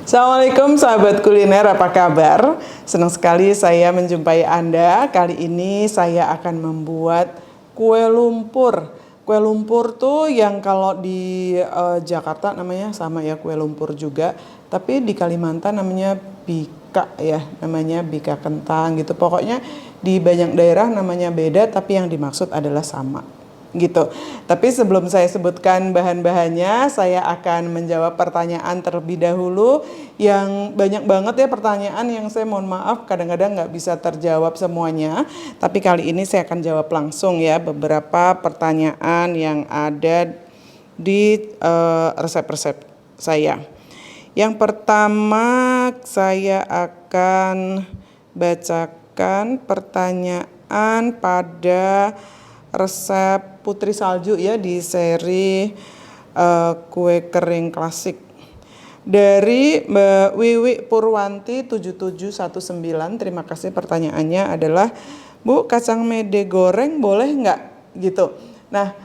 Assalamualaikum sahabat kuliner, apa kabar? Senang sekali saya menjumpai Anda. Kali ini saya akan membuat kue lumpur. Kue lumpur tuh yang kalau di Jakarta namanya sama ya, kue lumpur juga. Tapi di Kalimantan namanya bika ya, namanya bika kentang gitu. Pokoknya di banyak daerah namanya beda, tapi yang dimaksud adalah sama gitu. Tapi sebelum saya sebutkan bahan-bahannya, saya akan menjawab pertanyaan terlebih dahulu yang banyak banget ya pertanyaan yang saya mohon maaf kadang-kadang nggak bisa terjawab semuanya. Tapi kali ini saya akan jawab langsung ya beberapa pertanyaan yang ada di resep-resep saya. Yang pertama saya akan bacakan pertanyaan pada resep putri salju ya di seri kue kering klasik dari Mbak Wiwi Purwanti 7719. Terima kasih, pertanyaannya adalah, Bu, kacang mede goreng boleh nggak gitu. Nah,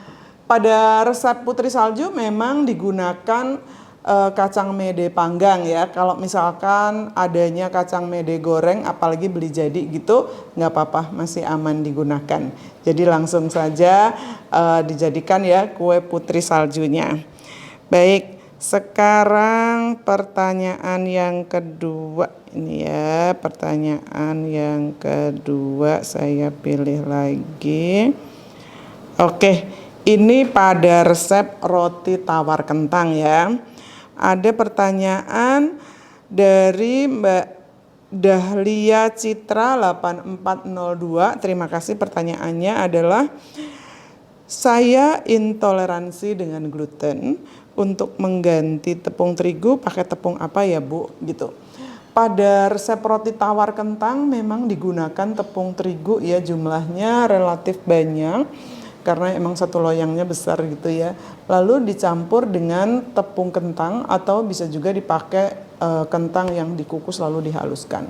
pada resep putri salju memang digunakan kacang mede panggang ya. Kalau misalkan adanya kacang mede goreng apalagi beli jadi gitu, nggak apa-apa, masih aman digunakan. Jadi langsung saja dijadikan ya kue putri saljunya. Baik, sekarang pertanyaan yang kedua ini ya. Pertanyaan yang kedua saya pilih lagi. Oke, ini pada resep roti tawar kentang ya. Ada pertanyaan dari Mbak Dahlia Citra 8402. Terima kasih, pertanyaannya adalah, saya intoleransi dengan gluten. Untuk mengganti tepung terigu pakai tepung apa ya, Bu? Gitu. Pada resep roti tawar kentang memang digunakan tepung terigu ya, jumlahnya relatif banyak karena emang satu loyangnya besar gitu ya. Lalu dicampur dengan tepung kentang atau bisa juga dipakai kentang yang dikukus lalu dihaluskan.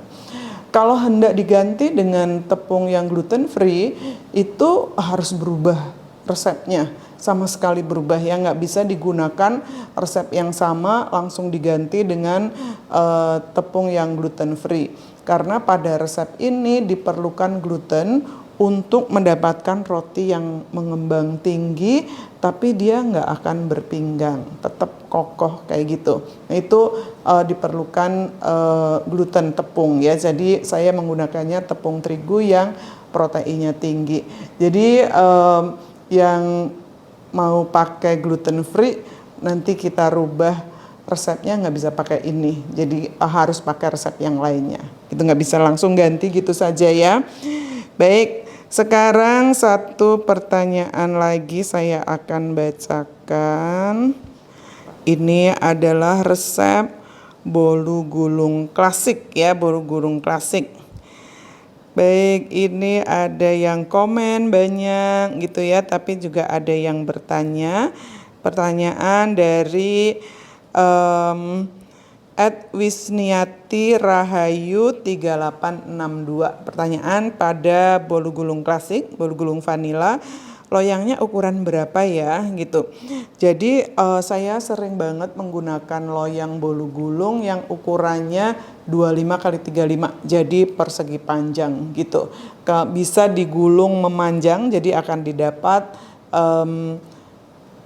Kalau hendak diganti dengan tepung yang gluten free, itu harus berubah resepnya, sama sekali berubah ya, nggak bisa digunakan resep yang sama langsung diganti dengan tepung yang gluten free. Karena pada resep ini diperlukan gluten untuk mendapatkan roti yang mengembang tinggi, tapi dia nggak akan berpinggang, tetap kokoh kayak gitu. Nah, itu diperlukan gluten tepung ya. Jadi saya menggunakannya tepung terigu yang proteinnya tinggi. Jadi yang mau pakai gluten free nanti kita rubah resepnya, nggak bisa pakai ini. Jadi harus pakai resep yang lainnya. Itu nggak bisa langsung ganti gitu saja ya. Baik. Sekarang satu pertanyaan lagi saya akan bacakan. Ini adalah resep bolu gulung klasik ya, bolu gulung klasik. Baik, ini ada yang komen banyak gitu ya, tapi juga ada yang bertanya. Pertanyaan dari @wisniati Rahayu 3862. Pertanyaan pada bolu gulung klasik, bolu gulung vanila, loyangnya ukuran berapa ya gitu. Jadi saya sering banget menggunakan loyang bolu gulung yang ukurannya 25 kali 35, jadi persegi panjang gitu. Bisa digulung memanjang, jadi akan didapat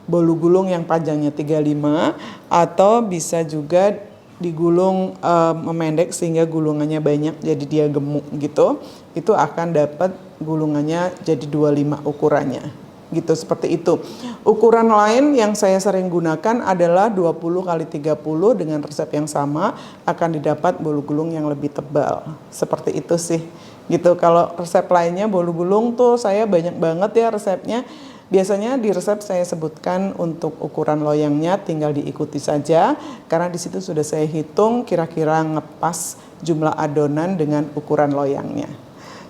bolu gulung yang panjangnya 35, atau bisa juga digulung memendek sehingga gulungannya banyak jadi dia gemuk gitu. Itu akan dapat gulungannya jadi 25 ukurannya gitu, seperti itu. Ukuran lain yang saya sering gunakan adalah 20 kali 30 dengan resep yang sama, akan didapat bolu gulung yang lebih tebal. Seperti itu sih gitu. Kalau resep lainnya bolu gulung tuh saya banyak banget ya resepnya. Biasanya di resep saya sebutkan untuk ukuran loyangnya, tinggal diikuti saja karena di situ sudah saya hitung kira-kira ngepas jumlah adonan dengan ukuran loyangnya.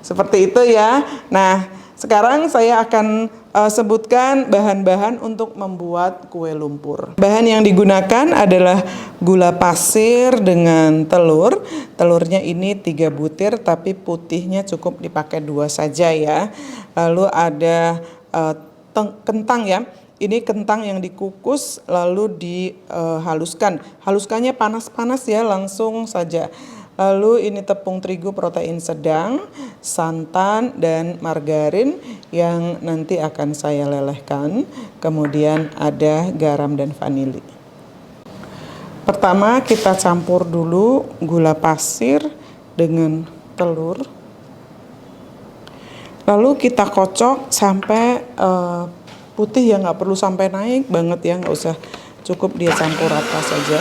Seperti itu ya. Nah, sekarang saya akan sebutkan bahan-bahan untuk membuat kue lumpur. Bahan yang digunakan adalah gula pasir dengan telur. Telurnya ini 3 butir tapi putihnya cukup dipakai 2 saja ya. Lalu ada kentang ya. ini kentang yang dikukus lalu dihaluskan. Haluskannya panas-panas ya, langsung saja. Lalu ini tepung terigu protein sedang, santan dan margarin yang nanti akan saya lelehkan. Kemudian ada garam dan vanili. Pertama kita campur dulu gula pasir dengan telur. Lalu kita kocok sampai putih ya, nggak perlu sampai naik banget ya, nggak usah, cukup dia campur rata saja.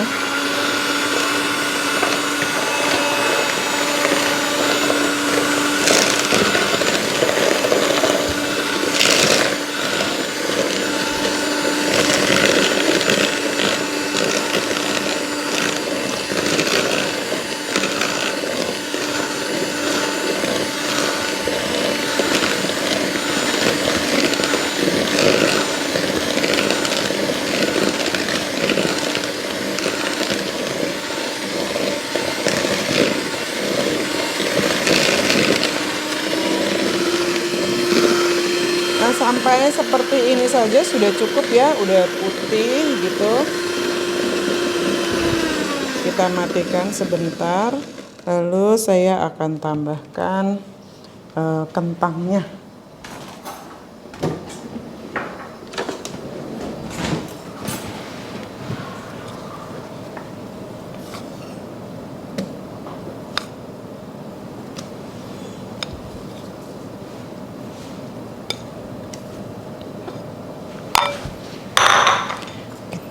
Sampai seperti ini saja sudah cukup ya, udah putih gitu. Kita matikan sebentar, lalu saya akan tambahkan kentangnya.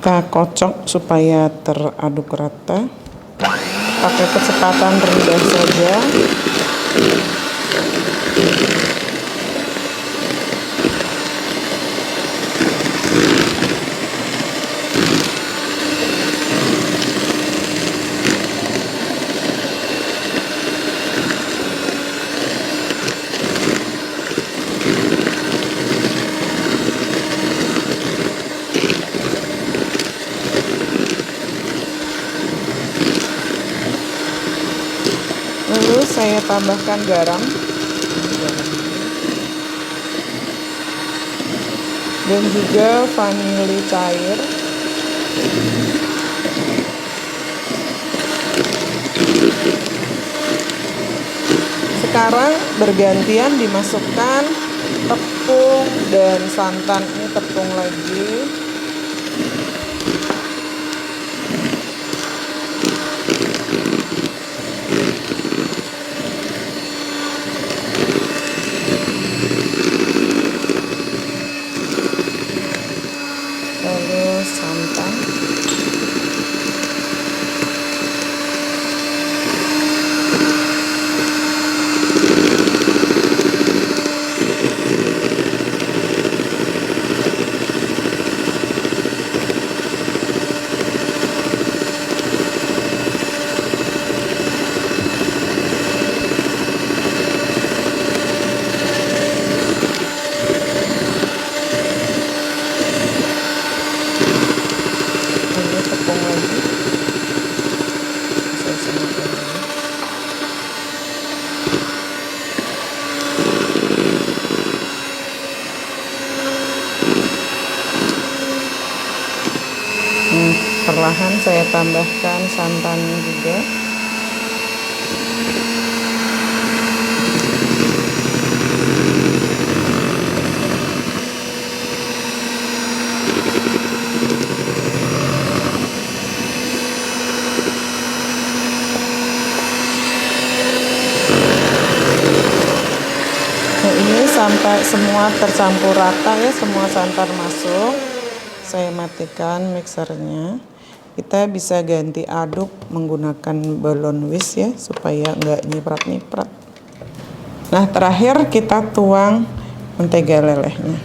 Kita kocok supaya teraduk rata. Pakai kecepatan rendah saja. Lalu saya tambahkan garam dan juga vanili cair. Sekarang bergantian dimasukkan tepung dan santan. Ini tepung lagi. Lalu santan. Perlahan saya tambahkan santan juga. Nah, ini sampai semua tercampur rata ya, semua santan masuk. Saya matikan mixernya. Kita bisa ganti aduk menggunakan balon whisk ya, supaya nggak nyiprat-nyiprat. Nah, terakhir kita tuang mentega lelehnya.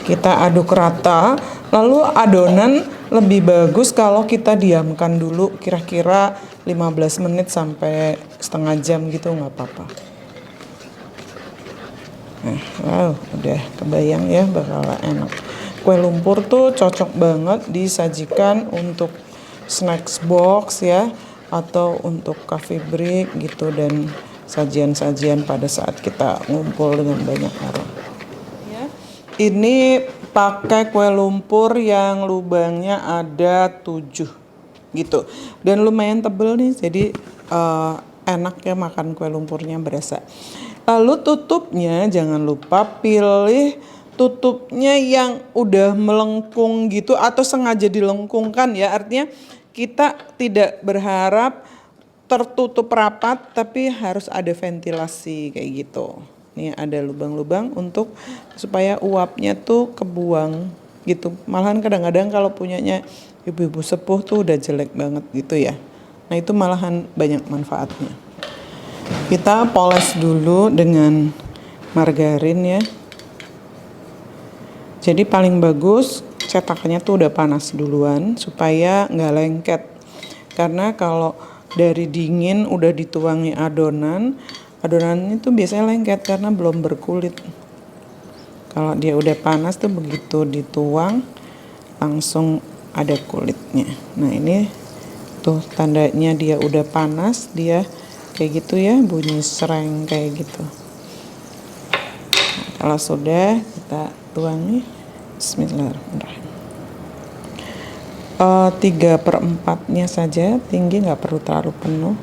Kita aduk rata, lalu adonan lebih bagus kalau kita diamkan dulu kira-kira 15 menit sampai setengah jam gitu, nggak apa-apa. Nah, wow, udah kebayang ya, bakal enak. Kue lumpur tuh cocok banget disajikan untuk snacks box ya, atau untuk coffee break gitu, dan sajian-sajian pada saat kita ngumpul dengan banyak orang. Ya. Ini pakai kue lumpur yang lubangnya ada 7 gitu, dan lumayan tebel nih, jadi enak ya makan kue lumpurnya, berasa. Lalu tutupnya jangan lupa pilih tutupnya yang udah melengkung gitu atau sengaja dilengkungkan ya, artinya kita tidak berharap tertutup rapat tapi harus ada ventilasi kayak gitu. Nih ada lubang-lubang untuk supaya uapnya tuh kebuang gitu. Malahan kadang-kadang kalau punyanya ibu-ibu sepuh tuh udah jelek banget gitu ya. Nah itu malahan banyak manfaatnya. Kita poles dulu dengan margarin ya. Jadi paling bagus cetakannya tuh udah panas duluan supaya nggak lengket. Karena kalau dari dingin udah dituangi adonannya tuh biasanya lengket karena belum berkulit. Kalau dia udah panas tuh begitu dituang langsung ada kulitnya. Nah ini tuh tandanya dia udah panas, dia kayak gitu ya, bunyi sereng kayak gitu. Nah, kalau sudah kita tuangi, bismillahirrahmanirrahim. 3/4 saja tinggi, nggak perlu terlalu penuh.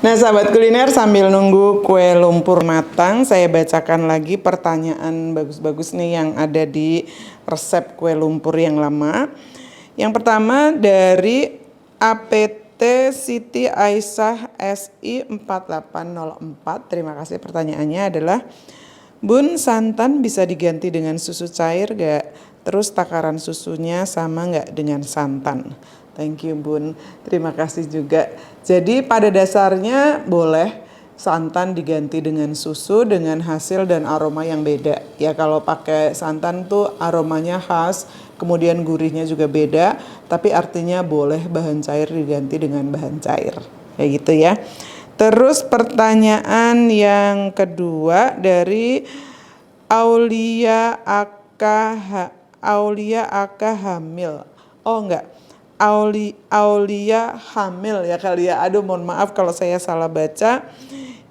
Nah sahabat kuliner, sambil nunggu kue lumpur matang, saya bacakan lagi pertanyaan bagus-bagus nih yang ada di resep kue lumpur yang lama. Yang pertama dari APT Siti Aisyah SI 4804. Terima kasih, pertanyaannya adalah, Bun, santan bisa diganti dengan susu cair gak? Terus takaran susunya sama gak dengan santan? Thank you Bun, terima kasih juga. Jadi pada dasarnya boleh santan diganti dengan susu dengan hasil dan aroma yang beda. Ya kalau pakai santan tuh aromanya khas, kemudian gurihnya juga beda, tapi artinya boleh bahan cair diganti dengan bahan cair. Kayak gitu ya. Terus pertanyaan yang kedua dari Aulia Aka Hamil. Oh enggak. Aulia Hamil ya kali ya. Aduh mohon maaf kalau saya salah baca.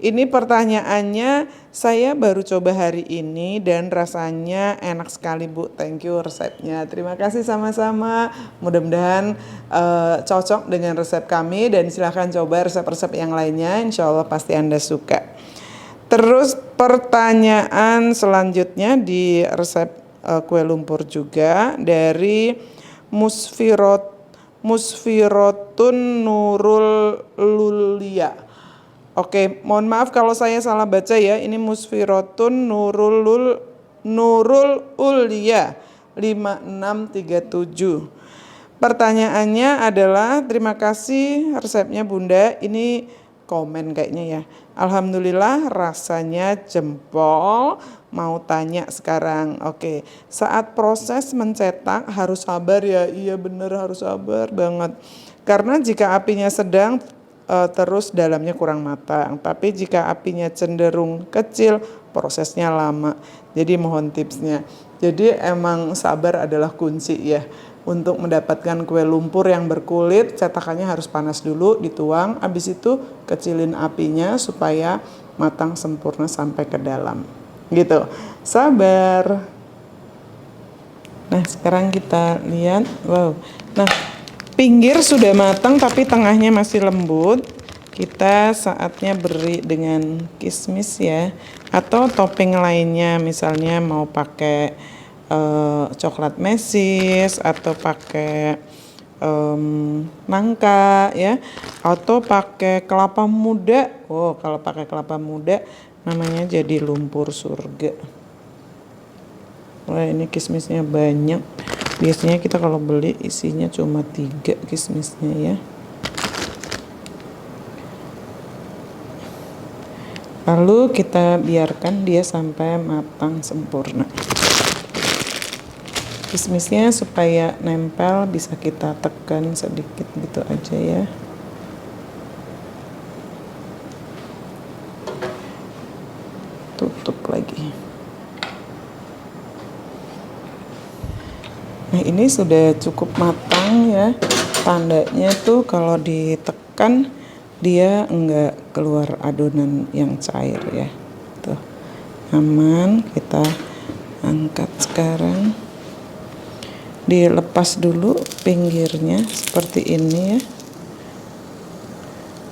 Ini pertanyaannya, saya baru coba hari ini dan rasanya enak sekali Bu. Thank you resepnya. Terima kasih sama-sama. Mudah-mudahan cocok dengan resep kami dan silahkan coba resep-resep yang lainnya. Insya Allah pasti Anda suka. Terus pertanyaan selanjutnya di resep kue lumpur juga dari Musfirotun Nurul Lulia. Oke, mohon maaf kalau saya salah baca ya. Ini Musfirotun Nurul Ulia 5637. Pertanyaannya adalah, terima kasih resepnya Bunda. Ini komen kayaknya ya. Alhamdulillah rasanya jempol. Mau tanya sekarang. Oke, saat proses mencetak harus sabar ya. Iya bener, harus sabar banget. Karena jika apinya sedang terus dalamnya kurang matang. Tapi jika apinya cenderung kecil, prosesnya lama. Jadi mohon tipsnya. Jadi emang sabar adalah kunci ya. Untuk mendapatkan kue lumpur yang berkulit, cetakannya harus panas dulu, dituang. Habis itu kecilin apinya supaya matang sempurna sampai ke dalam. Gitu, sabar. Nah sekarang kita lihat, wow. Nah pinggir sudah matang tapi tengahnya masih lembut. Kita saatnya beri dengan kismis ya, atau topping lainnya, misalnya mau pakai coklat mesis atau pakai nangka ya, atau pakai kelapa muda. Oh, kalau pakai kelapa muda namanya jadi lumpur surga. Wah, ini kismisnya banyak. Biasanya kita kalau beli isinya cuma 3 kismisnya ya. Lalu kita biarkan dia sampai matang sempurna. Kismisnya supaya nempel bisa kita tekan sedikit gitu aja ya. Tutup lagi. Nah, ini sudah cukup matang ya. Tandanya tuh kalau ditekan dia enggak keluar adonan yang cair ya. Tuh. Aman, kita angkat sekarang. Dilepas dulu pinggirnya seperti ini ya,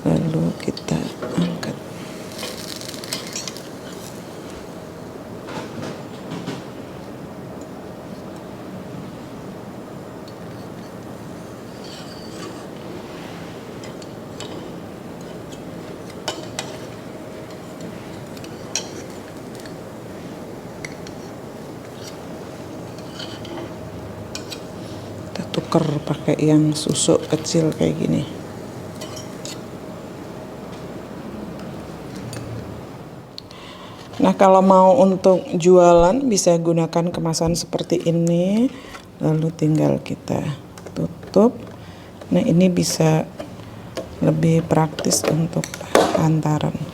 lalu kita angkat. Tuker pakai yang susuk kecil kayak gini. Nah, kalau mau untuk jualan bisa gunakan kemasan seperti ini, lalu tinggal kita tutup. Nah, ini bisa lebih praktis untuk hantaran.